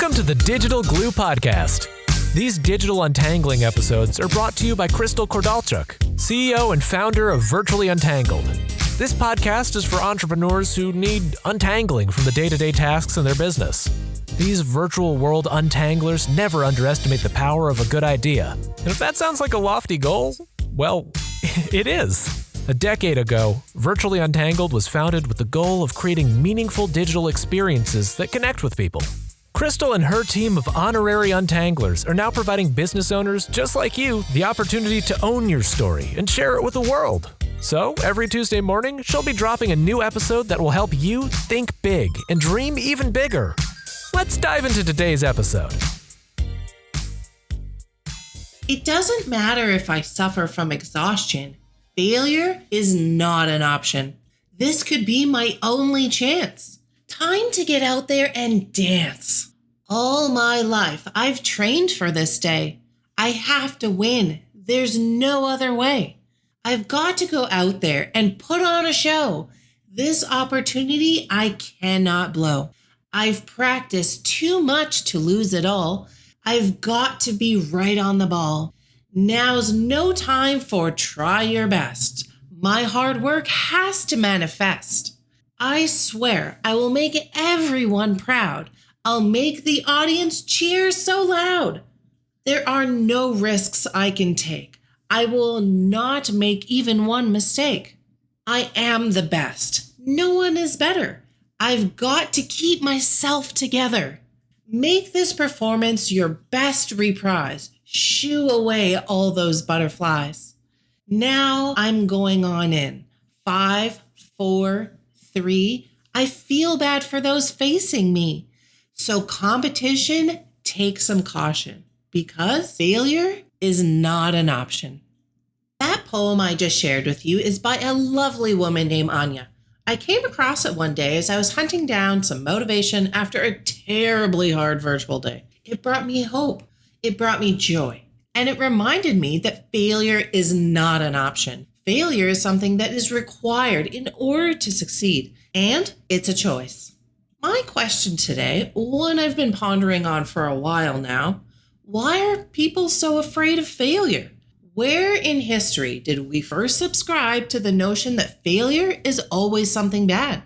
Welcome to the Digital Glue Podcast. These digital untangling episodes are brought to you by Crystal Kordalchuk, CEO and founder of Virtually Untangled. This podcast is for entrepreneurs who need untangling from the day-to-day tasks in their business. These virtual world untanglers never underestimate the power of a good idea. And if that sounds like a lofty goal, well, it is. A decade ago, Virtually Untangled was founded with the goal of creating meaningful digital experiences that connect with people. Crystal and her team of honorary untanglers are now providing business owners just like you the opportunity to own your story and share it with the world. So, every Tuesday morning, she'll be dropping a new episode that will help you think big and dream even bigger. Let's dive into today's episode. It doesn't matter if I suffer from exhaustion. Failure is not an option. This could be my only chance. Time to get out there and dance. All my life, I've trained for this day. I have to win. There's no other way. I've got to go out there and put on a show. This opportunity I cannot blow. I've practiced too much to lose it all. I've got to be right on the ball. Now's no time for try your best. My hard work has to manifest. I swear I will make everyone proud. I'll make the audience cheer so loud. There are no risks I can take. I will not make even one mistake. I am the best. No one is better. I've got to keep myself together. Make this performance your best reprise. Shoo away all those butterflies. Now I'm going on in. 5, 4, 3. I feel bad for those facing me. So competition, take some caution because failure is not an option. That poem I just shared with you is by a lovely woman named Anya. I came across it one day as I was hunting down some motivation after a terribly hard virtual day. It brought me hope. It brought me joy. And it reminded me that failure is not an option. Failure is something that is required in order to succeed, and it's a choice. My question today, one I've been pondering on for a while now, why are people so afraid of failure? Where in history did we first subscribe to the notion that failure is always something bad?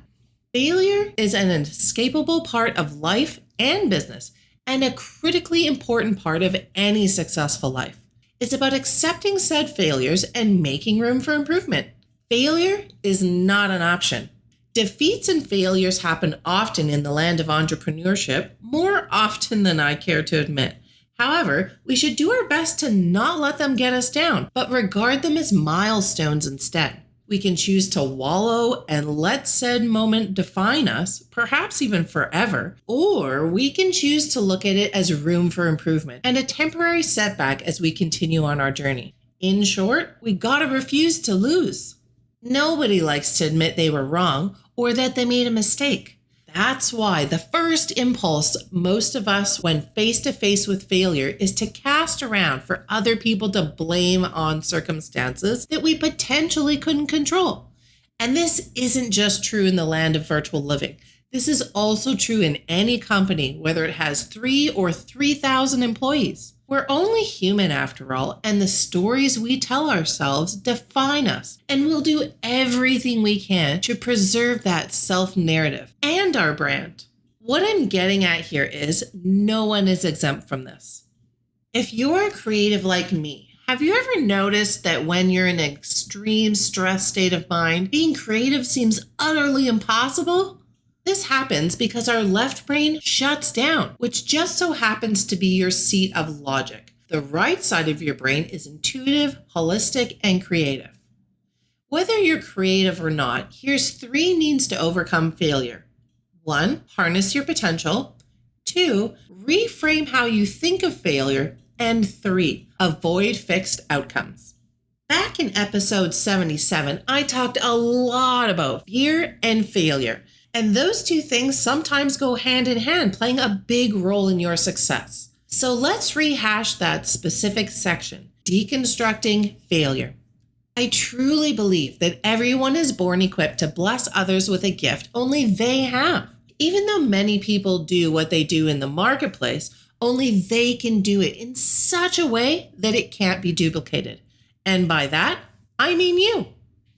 Failure is an inescapable part of life and business, and a critically important part of any successful life. It's about accepting said failures and making room for improvement. Failure is not an option. Defeats and failures happen often in the land of entrepreneurship, more often than I care to admit. However, we should do our best to not let them get us down, but regard them as milestones instead. We can choose to wallow and let said moment define us, perhaps even forever, or we can choose to look at it as room for improvement and a temporary setback as we continue on our journey. In short, we gotta refuse to lose. Nobody likes to admit they were wrong or that they made a mistake. That's why the first impulse most of us when face to face with failure is to cast around for other people to blame on circumstances that we potentially couldn't control. And this isn't just true in the land of virtual living. This is also true in any company, whether it has 3 or 3,000 employees. We're only human after all, and the stories we tell ourselves define us, and we'll do everything we can to preserve that self-narrative and our brand. What I'm getting at here is no one is exempt from this. If you're a creative like me, have you ever noticed that when you're in an extreme stress state of mind, being creative seems utterly impossible? This happens because our left brain shuts down, which just so happens to be your seat of logic. The right side of your brain is intuitive, holistic, and creative. Whether you're creative or not, here's 3 means to overcome failure. 1, harness your potential. 2, reframe how you think of failure. And 3, avoid fixed outcomes. Back in episode 77, I talked a lot about fear and failure. And those 2 things sometimes go hand in hand, playing a big role in your success. So let's rehash that specific section, deconstructing failure. I truly believe that everyone is born equipped to bless others with a gift only they have. Even though many people do what they do in the marketplace, only they can do it in such a way that it can't be duplicated. And by that, I mean you.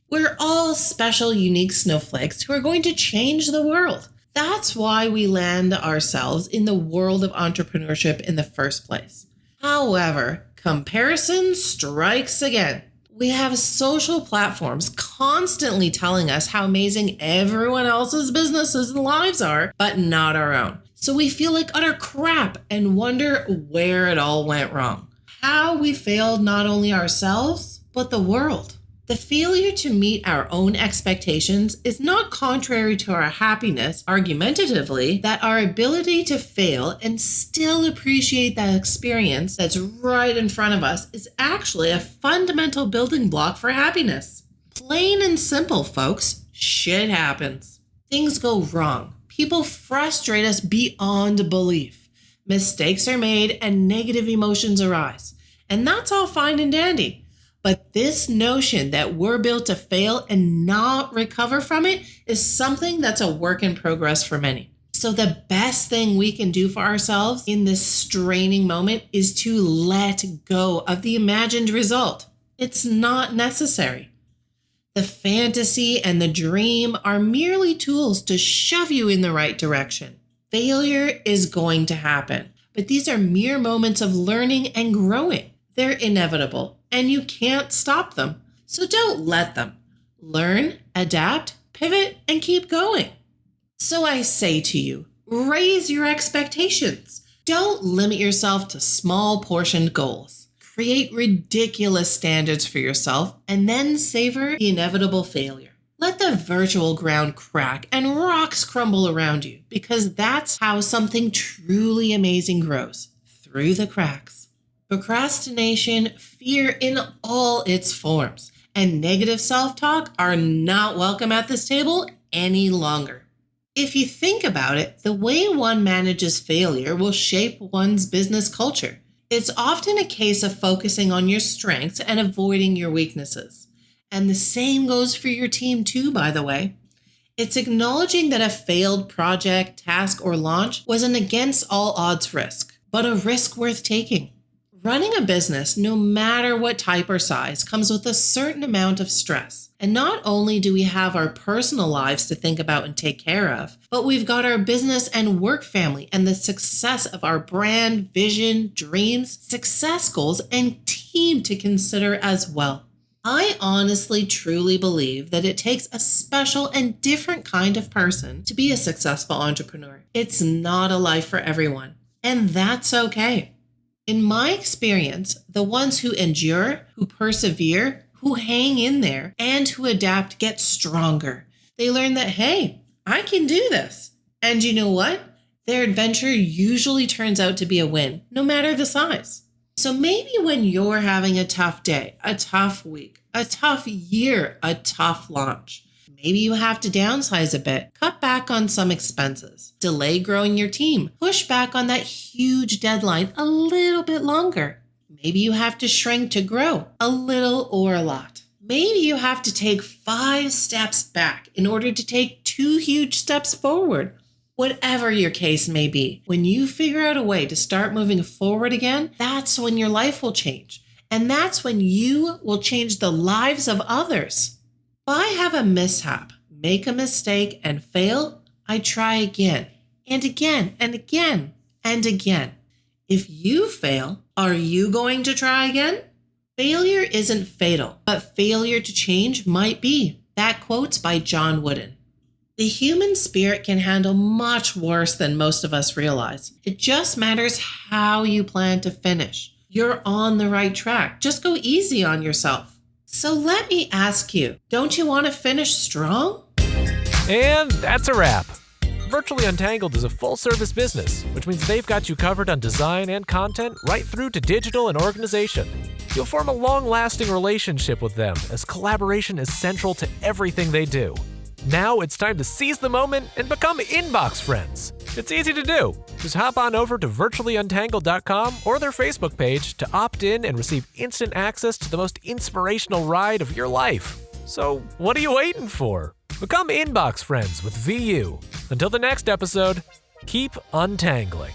We're all special, unique snowflakes who are going to change the world. That's why we land ourselves in the world of entrepreneurship in the first place. However, comparison strikes again. We have social platforms constantly telling us how amazing everyone else's businesses and lives are, but not our own. So we feel like utter crap and wonder where it all went wrong. How we failed not only ourselves, but the world. The failure to meet our own expectations is not contrary to our happiness, argumentatively, that our ability to fail and still appreciate that experience that's right in front of us is actually a fundamental building block for happiness. Plain and simple, folks, shit happens. Things go wrong. People frustrate us beyond belief. Mistakes are made and negative emotions arise. And that's all fine and dandy. But this notion that we're built to fail and not recover from it is something that's a work in progress for many. So the best thing we can do for ourselves in this straining moment is to let go of the imagined result. It's not necessary. The fantasy and the dream are merely tools to shove you in the right direction. Failure is going to happen, but these are mere moments of learning and growing. They're inevitable, and you can't stop them. So don't let them. Learn, adapt, pivot, and keep going. So I say to you, raise your expectations. Don't limit yourself to small portioned goals. Create ridiculous standards for yourself, and then savor the inevitable failure. Let the virtual ground crack and rocks crumble around you, because that's how something truly amazing grows, through the cracks. Procrastination, fear in all its forms, and negative self-talk are not welcome at this table any longer. If you think about it, the way one manages failure will shape one's business culture. It's often a case of focusing on your strengths and avoiding your weaknesses. And the same goes for your team too, by the way. It's acknowledging that a failed project, task, or launch was an against all odds risk, but a risk worth taking. Running a business, no matter what type or size, comes with a certain amount of stress. And not only do we have our personal lives to think about and take care of, but we've got our business and work family and the success of our brand, vision, dreams, success goals, and team to consider as well. I honestly, truly believe that it takes a special and different kind of person to be a successful entrepreneur. It's not a life for everyone, and that's okay. In my experience, the ones who endure, who persevere, who hang in there, and who adapt get stronger. They learn that, hey, I can do this. And you know what? Their adventure usually turns out to be a win, no matter the size. So maybe when you're having a tough day, a tough week, a tough year, a tough launch, maybe you have to downsize a bit, cut back on some expenses, delay growing your team, push back on that huge deadline a little bit longer. Maybe you have to shrink to grow, a little or a lot. Maybe you have to take 5 steps back in order to take 2 huge steps forward. Whatever your case may be, when you figure out a way to start moving forward again, that's when your life will change. And that's when you will change the lives of others. If I have a mishap, make a mistake, and fail, I try again, and again, and again, and again. If you fail, are you going to try again? Failure isn't fatal, but failure to change might be. That quote's by John Wooden. The human spirit can handle much worse than most of us realize. It just matters how you plan to finish. You're on the right track. Just go easy on yourself. So let me ask you, don't you want to finish strong? And that's a wrap. Virtually Untangled is a full-service business, which means they've got you covered on design and content right through to digital and organization. You'll form a long-lasting relationship with them, as collaboration is central to everything they do. Now it's time to seize the moment and become inbox friends. It's easy to do. Just hop on over to virtuallyuntangled.com or their Facebook page to opt in and receive instant access to the most inspirational ride of your life. So what are you waiting for? Become inbox friends with VU. Until the next episode, keep untangling.